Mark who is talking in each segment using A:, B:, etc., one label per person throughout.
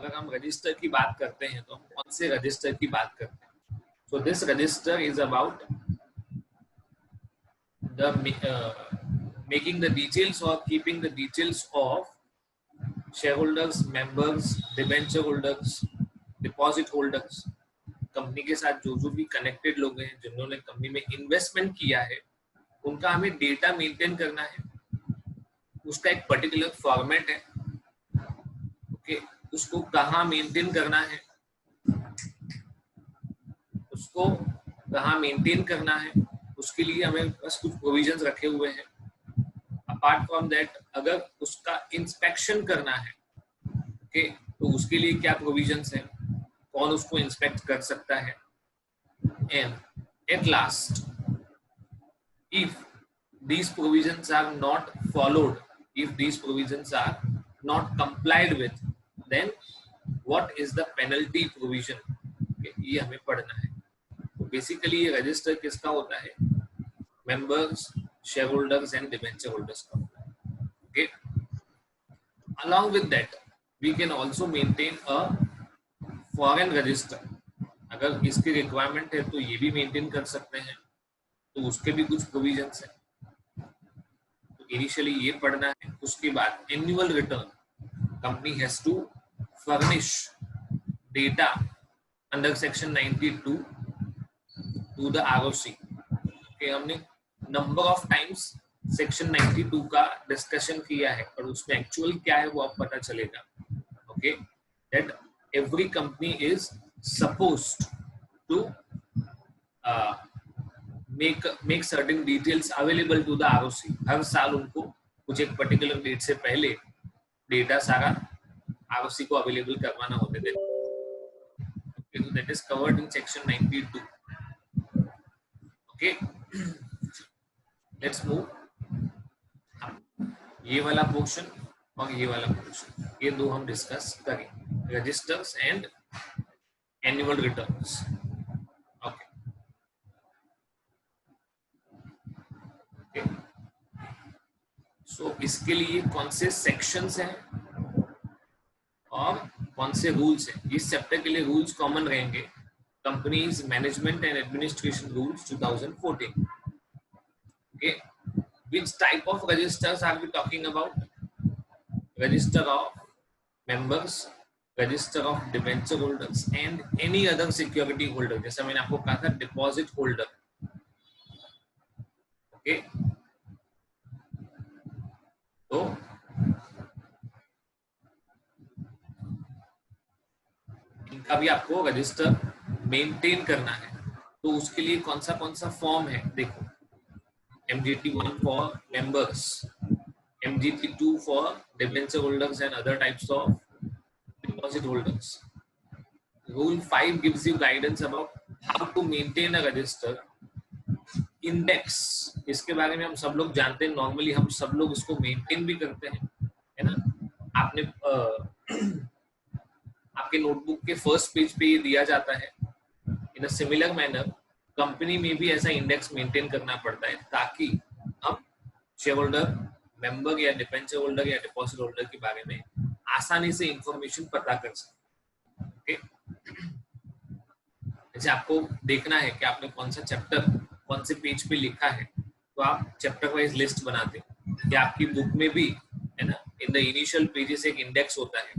A: अगर हम रजिस्टर की बात करते हैं तो हम कौन से रजिस्टर की बात करते हैं? So this register is about the making the details or keeping the details of shareholders, members, debenture holders, deposit holders. Company के साथ जो भी कनेक्टेड लोग हैं जिन्होंने कंपनी में इन्वेस्टमेंट किया है उनका हमें डेटा मेंटेन करना है। उसका एक पर्टिकुलर फॉर्मेट है, ओके, उसको कहाँ मेंटेन करना है, उसको कहाँ मेंटेन करना है, उसके लिए हमें बस कुछ प्रोविजंस रखे हुए हैं। अपार्ट फ्रॉम दैट अगर उसका इंस्पेक्शन करना है, ओके, तो उसके लिए क्या प्रोविजंस है, कौन उसको इंस्पेक्ट कर सकता है। And at last, if these provisions are not followed, if these provisions are not complied with, then what is the penalty provision? Okay, ये हमें पढ़ना है। तो बेसिकली ये रजिस्टर किसका होता है? Members, share holders and debenture holders का होता है। Okay, along with that we can also maintain a foreign register। अगर इसकी रिक्वायरमेंट है तो ये भी मेंटेन कर सकते हैं, तो उसके भी कुछ प्रोविजंस हैं। इनिशियली ये पढ़ना है। उसके बाद annual return, company has to furnish data under section 92 to the ROC. हमने नंबर ऑफ टाइम्स सेक्शन 92 का डिस्कशन किया है और उसमें एक्चुअल क्या है वो अब पता चलेगा। Okay, that every company is supposed to make certain details available to the ROC। हर साल उनको कुछ एक पर्टिकुलर डेट से पहले डेटा सारा ROC को अवेलेबल करवाना होते थे। Okay, so that is covered in section 92। Okay, let's move। ये वाला पोर्शन और ये वाला पोर्शन, ये दो हम डिस्कस करेंगे, रजिस्टर्स एंड एनुअल रिटर्न्स। सो इसके लिए कौन से सेक्शंस हैं और कौन से रूल्स हैं? इस चैप्टर के लिए रूल्स कॉमन रहेंगे, companies management and administration rules 2014। Okay, which type of registers are we talking about? Register of members, register of debenture holders and any other security holder. जैसा मैंने आपको कहा था, डिपॉजिट होल्डर। ओके, तो इनका भी आपको रजिस्टर मेंटेन करना है। तो उसके लिए कौन सा फॉर्म है? देखो, MGT1 for members, MGT2 for debenture holders and other types of deposit holders. Rule 5 gives you guidance about how to maintain a register। Index, इसके बारे में हम सब लोग जानते हैं, नॉर्मली हम सब लोग इसको मेंटेन भी करते हैं, है ना। आपने आपके नोटबुक के फर्स्ट पेज पे ये दिया जाता है। इन अ सिमिलर मैनर कंपनी में भी ऐसा इंडेक्स मेंटेन करना पड़ता है ताकि हम शेयर होल्डर, मेंबर या डिबेंचर होल्डर या डिपॉजिट होल्डर के बारे में आसानी से इंफॉर्मेशन पता कर सकें। ओके, जैसे आपको देखना है कि आपने कौन सा चैप्टर कौन से पेज पे लिखा है, तो आप चैप्टर वाइज लिस्ट बनाते हैं कि आपकी बुक में भी, है ना, इन द इनिशियल पेजेस एक इंडेक्स होता है,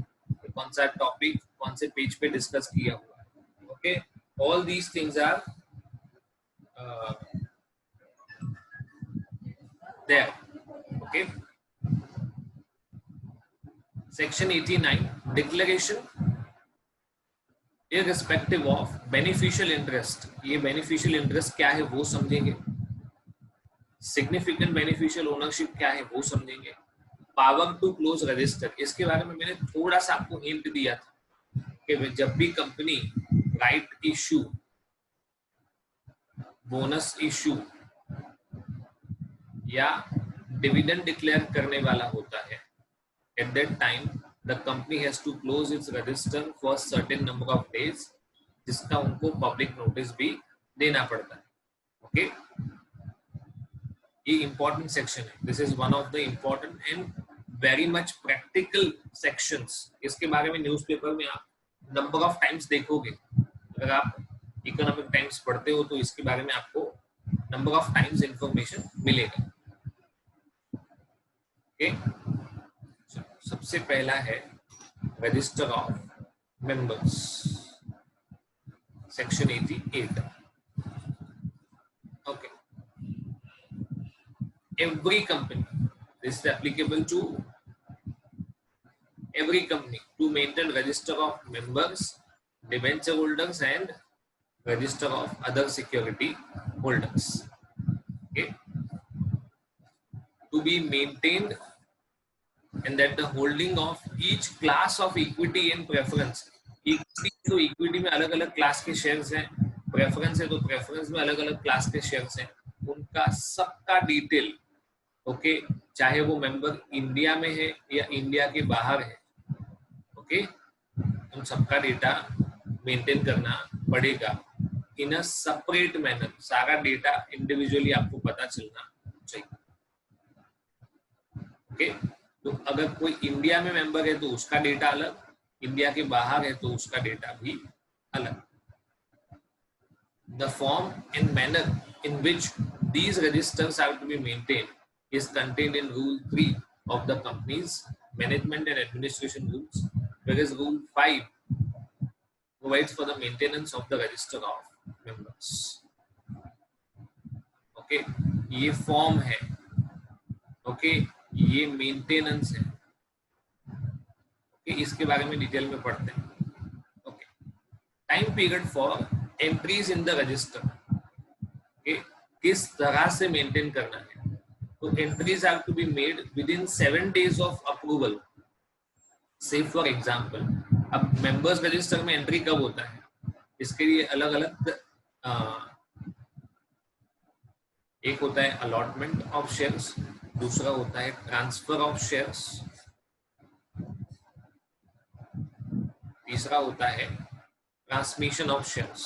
A: कौन सा टॉपिक कौन से पेज पे डिस्कस किया हुआ है। Okay, all these things are there. Okay, section 89, declaration irrespective of beneficial interest. ये बेनिफिशियल इंटरेस्ट क्या है वो समझेंगे, सिग्निफिकेंट बेनिफिशियल ओनरशिप क्या है वो समझेंगे, पावर टू क्लोज रजिस्टर, इसके बारे में मैंने थोड़ा सा आपको हिंट दिया था कि जब भी company right issue, bonus issue या डिविडेंड डिक्लेयर करने वाला होता है, at that time the company has to close its register for certain number of days, जिसका उनको पब्लिक नोटिस भी देना पड़ता है। ओके, ये इंपॉर्टेंट सेक्शन है। This is one of the important and very much practical sections, इसके बारे में न्यूज़पेपर में आप नंबर ऑफ टाइम्स देखोगे। अगर आप इकोनॉमिक टाइम्स पढ़ते हो तो इसके बारे में आपको नंबर ऑफ टाइम्स इंफॉर्मेशन मिलेगा। ओके, सबसे पहला है register of members, section 88। Okay, every company, this is applicable to every company, to maintain register of members, debenture holders and register of other security holders. Okay, to be maintained, and that the holding of each class of equity and preference, equity तो equity में अलग अलग class के shares हैं, preference है तो preference में अलग अलग क्लास के शेयर्स हैं, उनका सबका डिटेल, ओके, चाहे वो मेंबर इंडिया में है या इंडिया के बाहर है, ओके, उन सबका डेटा मेंटेन करना पड़ेगा इन अ सेपरेट मैनर। सारा डेटा इंडिविजुअली आपको पता चलना चाहिए। ओके, तो अगर कोई इंडिया में मेंबर है तो उसका डेटा अलग, इंडिया के बाहर है तो उसका डेटा भी अलग। The form and manner in which these registers have to be maintained is contained in Rule 3 of the company's management and administration rules, whereas Rule 5 provides for the maintenance of the register of members. Okay, ये form है, okay, ये maintenance है, okay, इसके बारे में detail में पढ़ते हैं। Okay, time period for entries in the register, okay, किस तरह से मेंटेन करना है, तो entries have to be made within 7 days of approval. Say for example, अब मेंबर्स रजिस्टर में एंट्री कब होता है, इसके लिए अलग अलग, एक होता है अलॉटमेंट ऑफ शेयर्स, दूसरा होता है ट्रांसफर ऑफ शेयर्स, तीसरा होता है transmission of shares.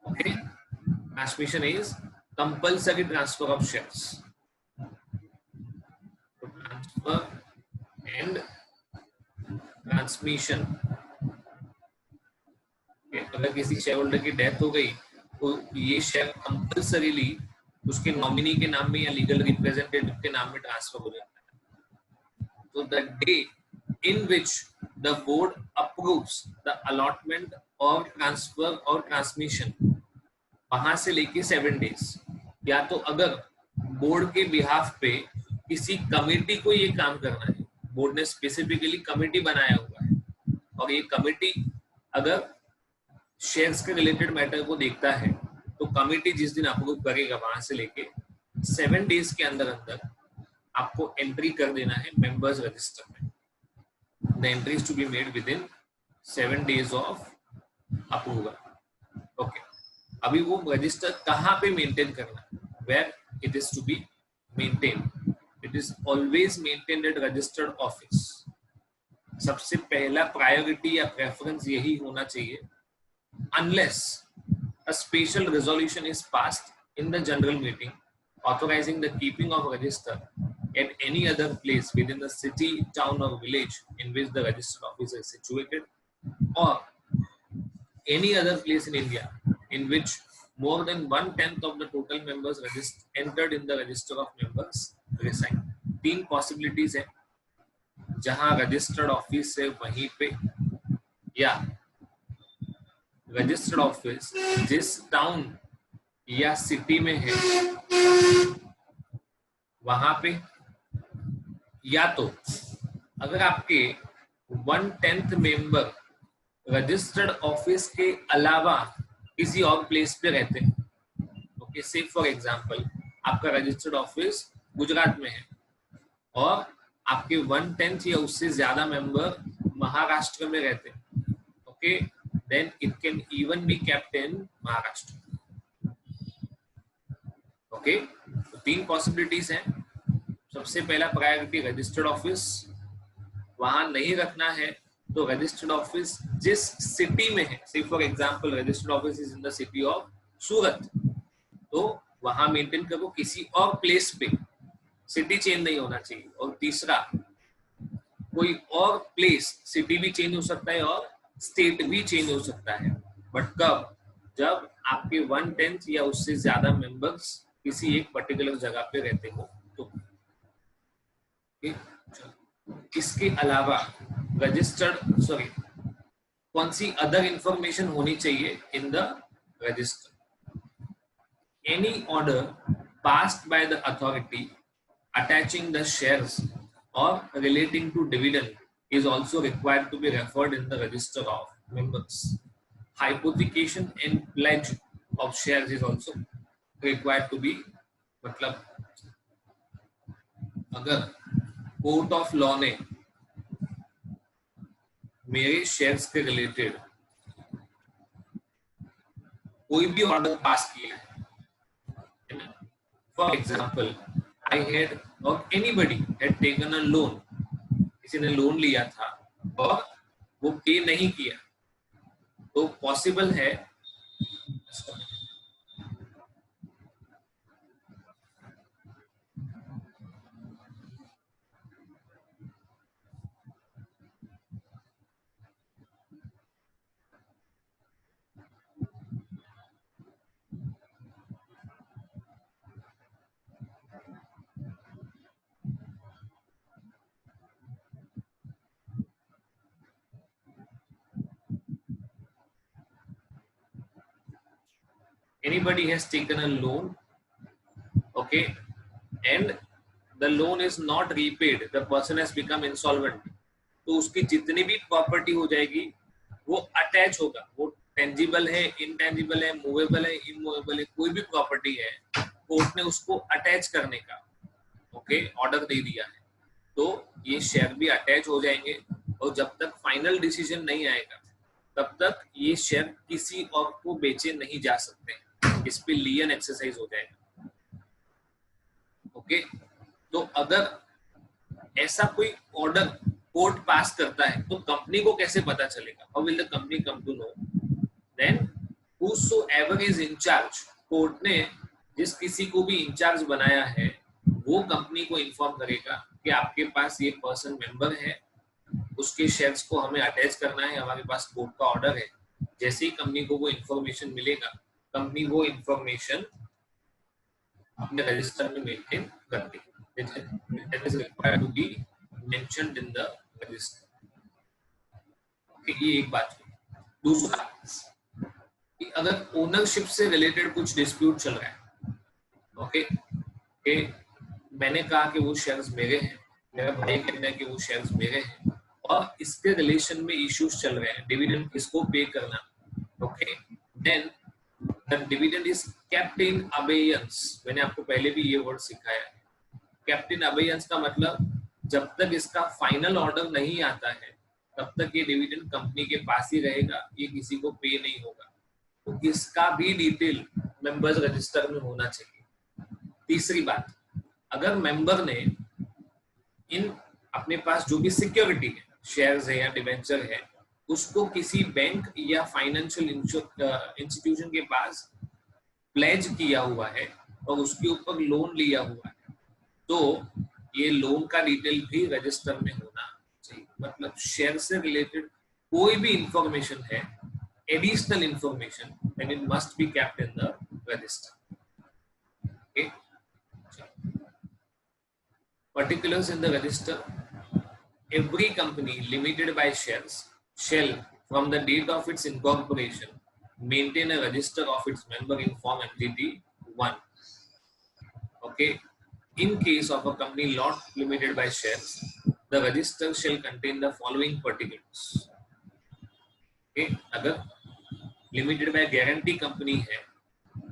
A: Okay, transmission is compulsory transfer of shares, transfer and transmission. अगर किसी शेयर होल्डर की डेथ हो गई तो ये शेयर कंपल्सरीली उसके नॉमिनी के नाम में या लीगल रिप्रेजेंटेटिव के नाम में ट्रांसफर हो जाता है। तो the day in which the board approves the allotment और ट्रांसफर और ट्रांसमिशन, वहां से लेके 7 days, या तो अगर बोर्ड के बिहाफ पे किसी कमेटी को ये काम करना है, बोर्ड ने स्पेसिफिकली कमेटी बनाया हुआ है और ये कमेटी अगर शेयर्स के रिलेटेड मैटर को देखता है तो कमेटी जिस दिन अप्रूव करेगा वहां से लेके 7 days के अंदर अंदर आपको एंट्री कर देना है मेंबर्स रजिस्टर में। The entry is to be made within 7 days of approval. Okay, अभी वो रजिस्टर कहाँ पे मेंटेन करना है, where it is to be maintain, it is always maintained at registered office. सबसे पहला प्रायोरिटी या प्रेफरेंस यही होना चाहिए, unless a special resolution is passed in the general meeting authorizing the keeping of register at any other place within the city, town or village in which the registered office is situated, or any other place in India in which more than 1/10 of the total members entered in the register of members reside। 3 possibilities है, जहां registered office है वहीं पे, या registered office जिस town या city में है वहां पे, या तो अगर आपके 1/10 मेंबर रजिस्टर्ड ऑफिस के अलावा किसी और प्लेस पे रहते हैं। ओके, से फॉर एग्जांपल आपका रजिस्टर्ड ऑफिस गुजरात में है और आपके 1/10 या उससे ज्यादा मेंबर महाराष्ट्र में रहते हैं, okay, then it can even be kept in Maharashtra। okay, तो 3 possibilities हैं। सबसे पहला प्रायोरिटी रजिस्टर्ड ऑफिस, वहां नहीं रखना है तो रजिस्टर्ड ऑफिस जिस सिटी में है, say for example registered office is in the city of Surat, तो वहां मेंटेन करो किसी और प्लेस पे, सिटी चेंज नहीं होना चाहिए। और तीसरा, कोई और प्लेस, सिटी भी चेंज हो सकता है और स्टेट भी चेंज हो सकता है, बट कब? जब आपके 1/10 या उससे ज्यादा मेंबर्स किसी एक पर्टिकुलर जगह पे रहते हो तो। इसके अलावा रजिस्टर्ड, सॉरी, कौन सी अदर इंफॉर्मेशन होनी चाहिए इन the register? Any order passed by the authority attaching the shares or relating to dividend is also required to be referred in the register of members. Hypothecation and pledge of shares is also required to be, मतलब अगर court of law ने मेरे shares के related कोई भी order pass किया है, for example, I had or anybody had taken a loan, किसी ने लोन लिया था और वो पे नहीं किया, तो पॉसिबल है anybody has taken a loan, okay, and the loan is not repaid, the person has become insolvent, तो उसकी जितनी भी प्रॉपर्टी हो जाएगी वो अटैच होगा, वो टेंजिबल है, इनटेंजिबल है, मूवेबल है, इमूवेबल है, कोई भी प्रॉपर्टी है, कोर्ट ने उसको अटैच करने का ओके ऑर्डर दे दिया है, तो ये शेयर भी अटैच हो जाएंगे, और जब तक फाइनल डिसीजन नहीं आएगा तब तक ये शेयर किसी और को बेचे नहीं जा सकते, इस पे लियन एक्सरसाइज हो जाएगा। ओके, तो अगर ऐसा कोई ऑर्डर कोर्ट पास करता है तो कंपनी को कैसे पता चलेगा? How will the company come to know? Then whosoever is in charge, court ने जिस किसी को भी इंचार्ज बनाया है वो कंपनी को इन्फॉर्म करेगा कि आपके पास ये पर्सन मेंबर है, उसके शेयर्स को हमें अटैच करना है, हमारे पास कोर्ट का ऑर्डर है। जैसे ही कंपनी को वो इन्फॉर्मेशन मिलेगा, कंपनी वो इन्फॉर्मेशन अपने रजिस्टर में मेंटेन करती है। It is required to be mentioned in the register. Okay, ये एक बात है। दूसरा, कि अगर ओनरशिप से रिलेटेड कुछ डिस्प्यूट चल रहा है, ओके, मैंने कहा कि वो शेयर्स मेरे हैं, मेरा भाई कहता है कि वो शेयर्स मेरे हैं, और इसके रिलेशन में इश्यूज चल रहे हैं, डिविडेंड किसको पे करना, okay, then the dividend is kept in abeyance. मैंने आपको पहले भी ये वर्ड सिखाया है। केप्ट इन अबेयंस का मतलब जब तक इसका फाइनल ऑर्डर नहीं आता है तब तक ये डिविडेंड कंपनी के पास ही रहेगा, ये किसी को पे नहीं होगा, तो इसका भी डिटेल मेंबर्स रजिस्टर में होना चाहिए। तीसरी बात, अगर मेंबर ने इन अपने पास जो भी सिक्योरिटी है, शेयर्स है या डिवेंचर है, उसको किसी बैंक या फाइनेंशियल इंस्टीट्यूशन के पास प्लेज किया हुआ है और उसके ऊपर लोन लिया हुआ है, तो ये लोन का डिटेल भी रजिस्टर में होना चाहिए। मतलब शेयर से रिलेटेड कोई भी इंफॉर्मेशन है, additional information, and it must be kept in the register. Okay, particulars in the register. Every company limited by shares shall, from the date of its incorporation, maintain a register of its member in Form Entity 1. Okay. In case of a company not limited by shares, the register shall contain the following particulars. Okay. अगर limited by guarantee company है,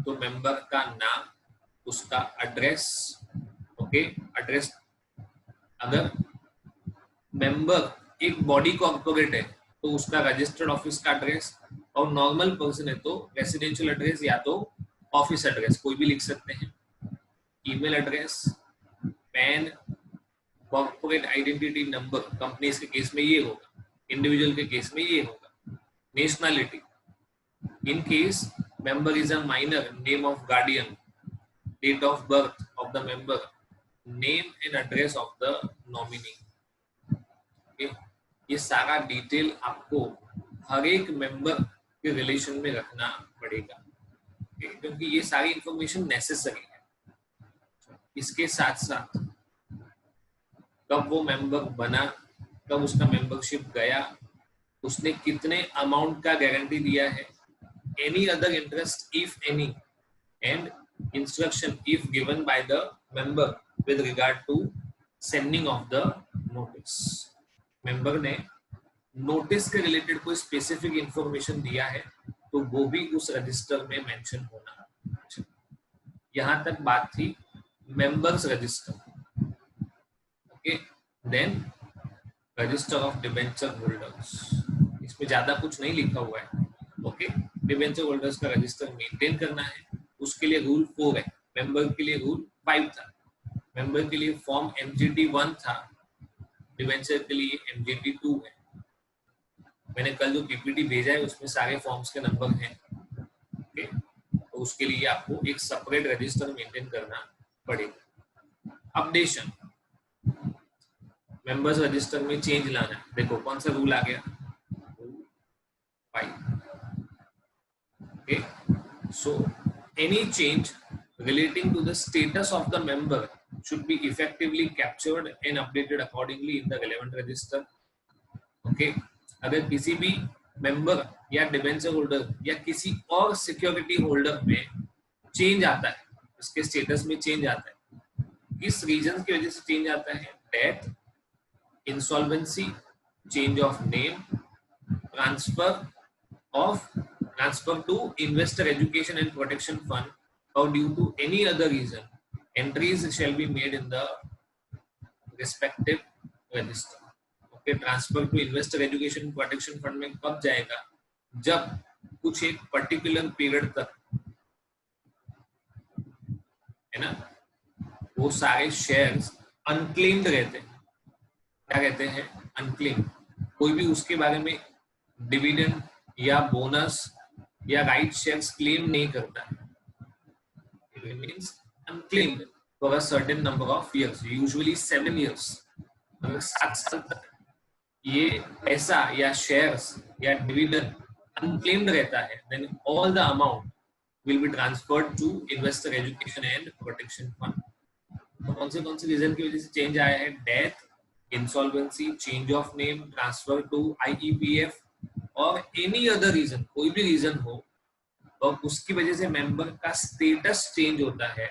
A: तो member का नाम, उसका address, okay, address. अगर member एक body corporate है तो उसका रजिस्टर्ड ऑफिस का एड्रेस, और नॉर्मल पर्सन है तो रेसिडेंशियल एड्रेस या तो ऑफिस एड्रेस कोई भी लिख सकते हैं, email address, PAN, corporate identity number, companies के केस में ये होगा, इंडिविजुअल के केस में ये होगा, nationality, in case member is a minor, name of guardian, date of birth of the member, name and address of the nominee. ये सारा डिटेल आपको हर एक मेंबर के रिलेशन में रखना पड़ेगा, क्योंकि ये सारी इंफॉर्मेशन नेसेसरी है। इसके साथ साथ कब वो मेंबर बना, कब उसका मेंबरशिप गया, उसने कितने अमाउंट का गारंटी दिया है, any other interest if any, and instruction if given by the member with regard to sending of the notice. Member ने नोटिस के रिलेटेड कोई स्पेसिफिक इंफॉर्मेशन दिया है तो वो भी उस रजिस्टर में मेंशन होना चाहिए। यहां तक बात थी members register. Okay, then register of debenture holders, इसमें ज्यादा कुछ नहीं लिखा हुआ है। ओके, डिबेंचर होल्डर्स का रजिस्टर मेंटेन करना है, उसके लिए रूल 4 है, मेंबर के लिए रूल 5 था। मेंबर के लिए फॉर्म MGT 1 था, डिबेंचर के लिए MGT 2 है। मैंने कल जो PPT भेजा है उसमें सारे फॉर्म्स के नंबर हैं। ओके, तो उसके लिए आपको एक सेपरेट रजिस्टर मेंटेन करना पड़ेगा। अपडेशन, मेंबर्स रजिस्टर में चेंज लाना, देखो कौन सा रूल आ गया, 5। Okay, so any change relating to the status of the member should be effectively captured and updated accordingly in the relevant register. Okay, अगर किसी भी मेंबर या डिबेंचर होल्डर या किसी और सिक्योरिटी होल्डर में चेंज आता है, उसके स्टेटस में चेंज आता है, किस रीजन की वजह से चेंज आता है, death, insolvency, change of name, transfer to investor education and protection fund, or due to any other reason, entries shall be made in the respective register. Okay, transfer to investor education protection fund में कब जाएगा, जब कुछ एक particular period तक, है ना, वो सारे शेयर्स अनक्लेम्ड रहते हैं। क्या कहते हैं, अनक्लेम्ड। कोई भी उसके बारे में डिविडेंड या बोनस या राइट शेयर्स क्लेम नहीं करता है, remains unclaimed for a certain number of years, usually 7 years. अगर 7 साल तक ये पैसा या शेयर्स या डिविडेंड अनक्लेम्ड रहता है, then all the amount will be transferred to investor education and protection fund. तो कौन से रीजन की वजह से चेंज आया है, death, insolvency, change of name, transfer to IEPF और एनी अदर रीजन, कोई भी रीजन हो और उसकी वजह से मेंबर का स्टेटस चेंज होता है,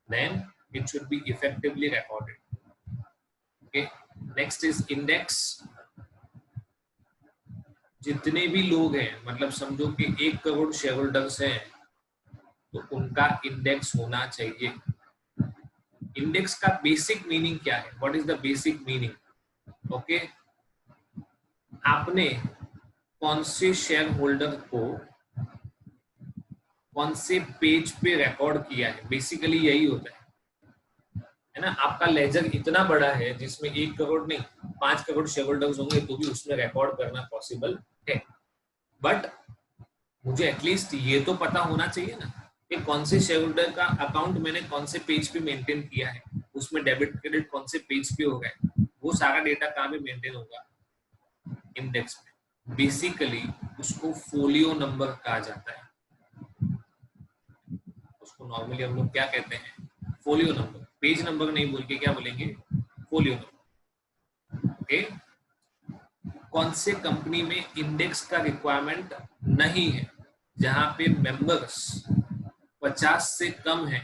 A: then it should be effectively recorded. Okay, next is index. जितने भी लोग हैं, मतलब समझो कि 1 करोड़ शेयर होल्डर्स हैं, तो उनका इंडेक्स होना चाहिए। इंडेक्स का बेसिक मीनिंग क्या है, what is the basic meaning? Okay, आपने कौन से शेयर होल्डर को कौन से पेज पे रिकॉर्ड किया है, बेसिकली यही होता है ना। आपका लेजर इतना बड़ा है जिसमें 1 करोड़ नहीं 5 करोड़ शेयर होल्डर्स होंगे तो भी उसमें रिकॉर्ड करना पॉसिबल है, बट मुझे एटलीस्ट ये तो पता होना चाहिए ना कि कौन से शेयर होल्डर का अकाउंट मैंने कौन से पेज पे मेंटेन किया है, उसमें डेबिट क्रेडिट कौन से पेज पे होगा, वो सारा डेटा कहाँ पे मेंटेन होगा, इंडेक्स में। बेसिकली उसको फोलियो नंबर कहा जाता है। नॉर्मली हम लोग क्या कहते हैं, फोलियो नंबर। पेज नंबर नहीं बोल के क्या बोलेंगे, फोलियो नंबर। ओके, कौन से कंपनी में इंडेक्स का रिक्वायरमेंट नहीं है, जहां पे मेंबर्स 50 से कम है,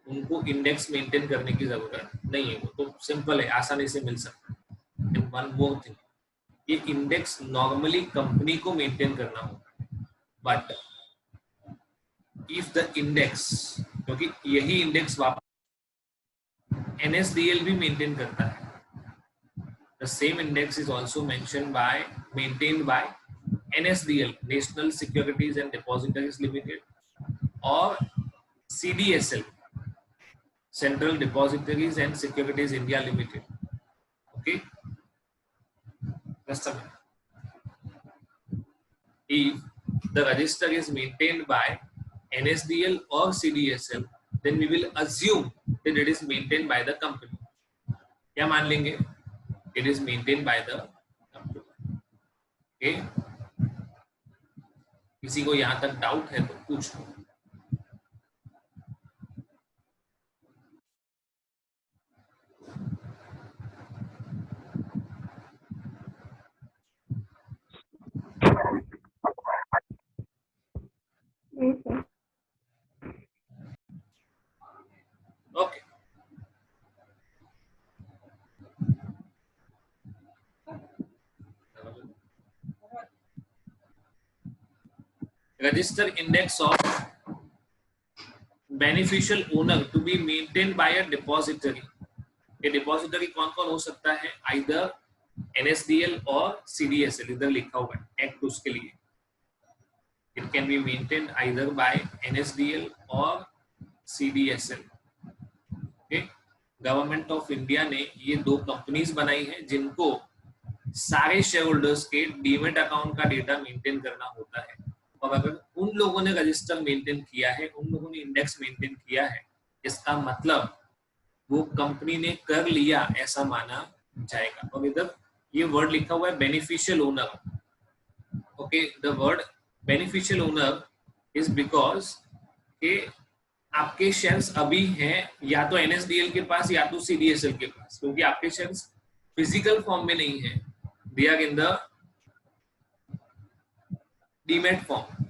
A: उनको इंडेक्स मेंटेन करने की जरूरत नहीं है, वो तो सिंपल है, आसानी से मिल सकता है। एंड वन मोर थिंग, ये इंडेक्स नॉर्मली कंपनी को मेंटेन करना होगा, बट इफ द इंडेक्स, क्योंकि यही इंडेक्स NSDL भी मेंटेन करता है, the same index is also maintained by NSDL, national securities and depositories limited, और CDSL, central depositories and securities India limited. Okay, just a minute. If the register is maintained by NSDL or CDSL, then we will assume then it is maintained by the company. क्या मान लेंगे? It is maintained by the company. Okay? किसी को यहाँ तक doubt है तो पूछो. Okay. Register index of beneficial owner to be maintained by a depository. ये डिपॉजिटरी कौन कौन हो सकता है? Either NSDL और CDSL, इधर लिखा हुआ है एक्ट उसके लिए. It can be maintained either by NSDL और CDSL. Okay? Government of India ने ये दो कंपनीज बनाई है जिनको सारे शेयर होल्डर्स के डीमेट अकाउंट का डेटा मेंटेन करना होता है. और अगर उन लोगों ने रजिस्टर मेंटेन किया है, उन लोगों ने इंडेक्स मेंटेन किया है, इसका मतलब वो कंपनी ने कर लिया ऐसा माना जाएगा. और इधर ये वर्ड लिखा हुआ है beneficial owner. Okay, the word beneficial owner is because के आपके शेयर्स अभी हैं या तो एनएसडीएल के पास या तो सीडीएसएल के पास, क्योंकि आपके शेयर्स फिजिकल फॉर्म में नहीं है, they are in the demat form.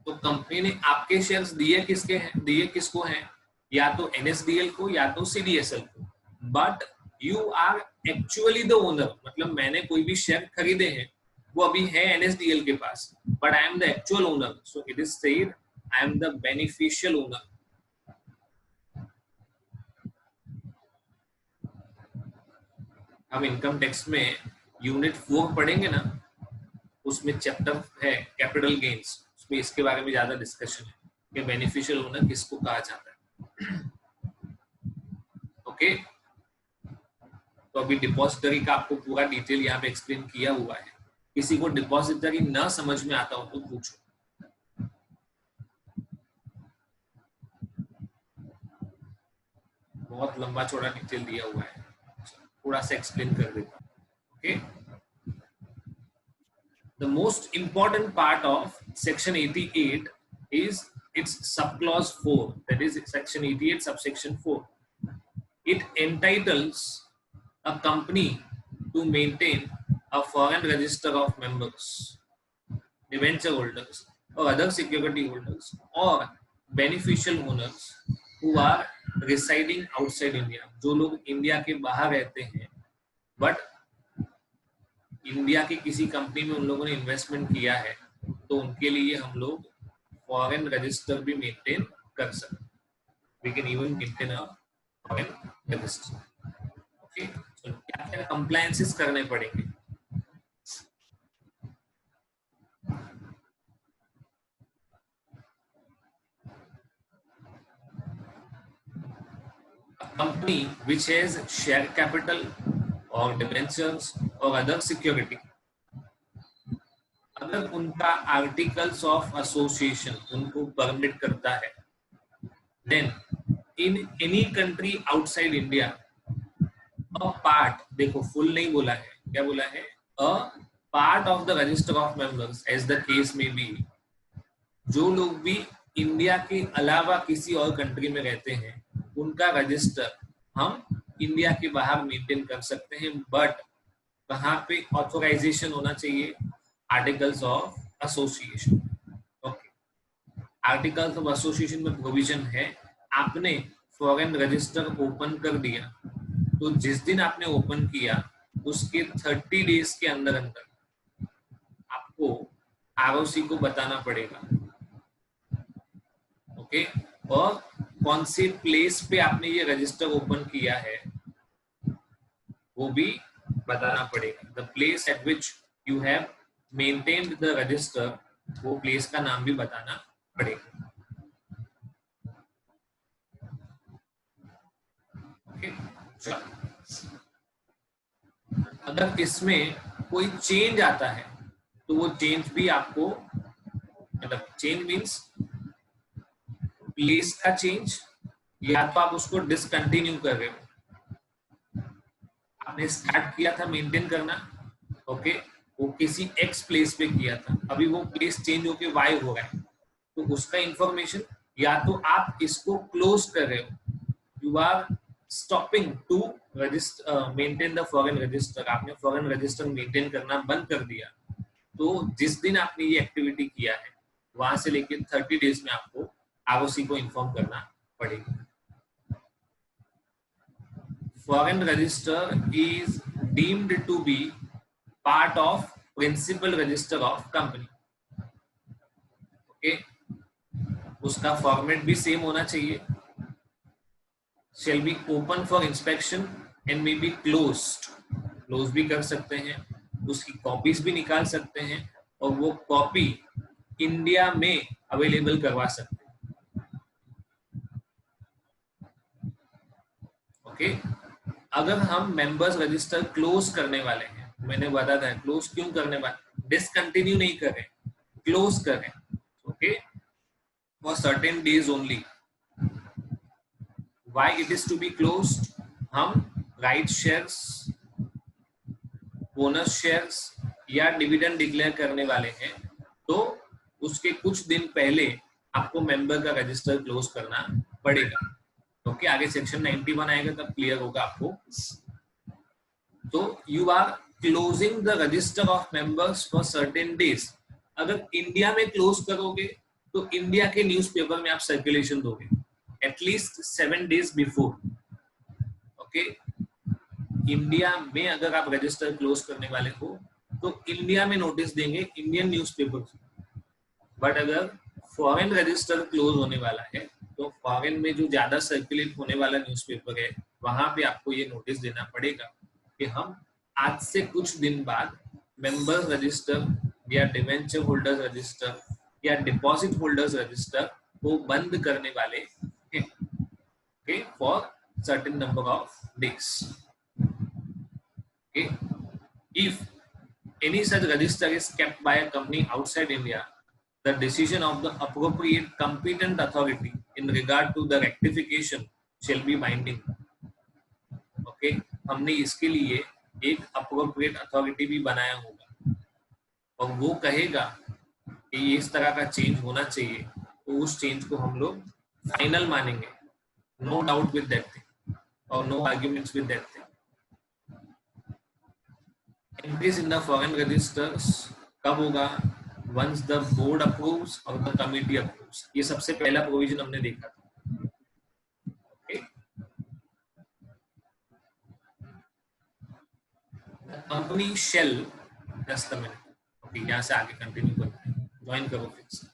A: तो कंपनी ने आपके शेयर्स दिए किसके हैं? दिए किसको हैं? या तो एनएसडीएल को या तो सीडीएसएल को. But you are actually the owner, मतलब मैंने कोई भी शेयर खरीदे हैं वो अभी है एनएसडीएल के पास, but I am the actual owner. So it is said I am the beneficial owner. हम इनकम टैक्स में यूनिट 4 पढ़ेंगे ना, उसमें चैप्टर है कैपिटल गेन्स, उसमें इसके बारे में ज्यादा डिस्कशन है कि बेनिफिशियल ओनर किसको कहा जाता है. ओके, तो अभी डिपॉजिटरी का आपको पूरा डिटेल यहाँ पे एक्सप्लेन किया हुआ है. किसी को डिपॉजिटरी ना समझ में आता हो तो पूछो. बहुत लंबा चौड़ा डिटेल दिया हुआ है, थोड़ा सा एक्सप्लेन कर देता हूँ. Okay, the most important part of section 88 is its subclause 4, that is section 88 subsection 4. It entitles a company to maintain a foreign register of members, debenture holders or other security holders or beneficial owners who are residing outside India. जो लोग India के बाहर रहते हैं but India की किसी company में उन लोगों ने इन्वेस्टमेंट किया है, तो उनके लिए हम लोग फॉरेन रजिस्टर भी मेंटेन कर सकते. We can even maintain a foreign register. Okay, so क्या क्या कंप्लायंसेस करने पड़ेंगे? A company which has share capital or debentures or other security, अगर उनका आर्टिकल्स ऑफ एसोसिएशन उनको परमिट करता है, then in any country outside India a part, देखो फुल नहीं बोला है, क्या बोला है? A part of the register of members as the case में बी. जो लोग भी इंडिया के अलावा किसी और कंट्री में रहते हैं उनका रजिस्टर हम इंडिया के बाहर मेंटेन कर सकते हैं, बट कहाँ पे ऑथोराइजेशन होना चाहिए? Articles of association. Okay, articles of association में प्रोविजन है, आपने फॉरेन रजिस्टर ओपन कर दिया तो जिस दिन आपने ओपन किया उसके 30 डेज के अंदर अंदर आपको आरओसी को बताना पड़ेगा. ओके, और कौन से प्लेस पे आपने ये रजिस्टर ओपन किया है वो भी बताना पड़ेगा. The place at which you have maintained the register, वो प्लेस का नाम भी बताना पड़ेगा. ओके, अगर इसमें कोई चेंज आता है तो वो चेंज भी आपको, मतलब चेंज मीन्स प्लेस का चेंज या तो आप उसको डिसकंटिन्यू कर रहे हो, आपने स्टार्ट किया था मेंटेन करना, ओके, वो किसी एक्स प्लेस पे किया था, अभी वो प्लेस चेंज होके वाई हो रहा है, तो उसका इंफॉर्मेशन, या तो आप इसको क्लोज कर रहे हो, you are stopping to register maintain the foreign register, आपने फॉरेन रजिस्टर मेंटेन करना बंद कर दिया, तो जिस दिन आपने ये एक्टिविटी किया है वहां से लेके 30 डेज में आपको आरओसी को इन्फॉर्म करना पड़ेगा। Foreign register is deemed to be part of principal register of company, okay, उसका फॉर्मेट भी सेम होना चाहिए, shall be open for inspection and may be closed, close भी कर सकते हैं, उसकी कॉपीज भी निकाल सकते हैं और वो कॉपी इंडिया में अवेलेबल करवा सकते हैं, ओके। अगर हम मेंबर्स रजिस्टर क्लोज करने वाले हैं, मैंने बताया था क्लोज क्यों करने वाले, डिसकंटिन्यू नहीं करें, क्लोज करें, okay, for certain days only. Why it is to be closed? हम राइट शेयर्स, बोनस शेयर्स या डिविडेंड डिक्लेयर करने वाले हैं, तो उसके कुछ दिन पहले आपको मेंबर का रजिस्टर क्लोज करना पड़ेगा, ओके। आगे सेक्शन 91 आएगा तब क्लियर होगा आपको। तो you are closing the register of members for certain days. अगर इंडिया में क्लोज करोगे तो इंडिया के न्यूज़पेपर में आप सर्कुलेशन दोगे at least 7 days before, okay. India में अगर आप रजिस्टर क्लोज करने वाले हो तो इंडिया में नोटिस देंगे इंडियन न्यूज़पेपर, बट अगर फॉरेन रजिस्टर क्लोज होने वाला है तो फॉरेन में जो ज्यादा सर्कुलेट होने वाला न्यूज़पेपर है वहां पे आपको ये नोटिस देना पड़ेगा कि हम आज से कुछ दिन बाद मेंबर्स रजिस्टर या डिवेंचर होल्डर्स रजिस्टर या डिपॉजिट होल्डर्स रजिस्टर को बंद करने वाले हैं, okay, for certain number of days, okay. If any such register is kept by a company outside India, the decision of the appropriate competent authority in regard to the rectification shall be binding, okay. हमने इसके लिए एक appropriate authority भी बनाया होगा और वो कहेगा कि ये इस तरह का चेंज होना चाहिए, तो उस चेंज को हम लोग फाइनल मानेंगे, no doubt with that thing or no arguments with that thing. Entries in the foreign registers कब होगा? Once the board approves or the committee approves. ये सबसे पहला प्रोविजन हमने देखा था, okay? The company shall, just a minute, okay, यहाँ से आगे कंटिन्यू करते हैं, ज्वाइन करो फिर से।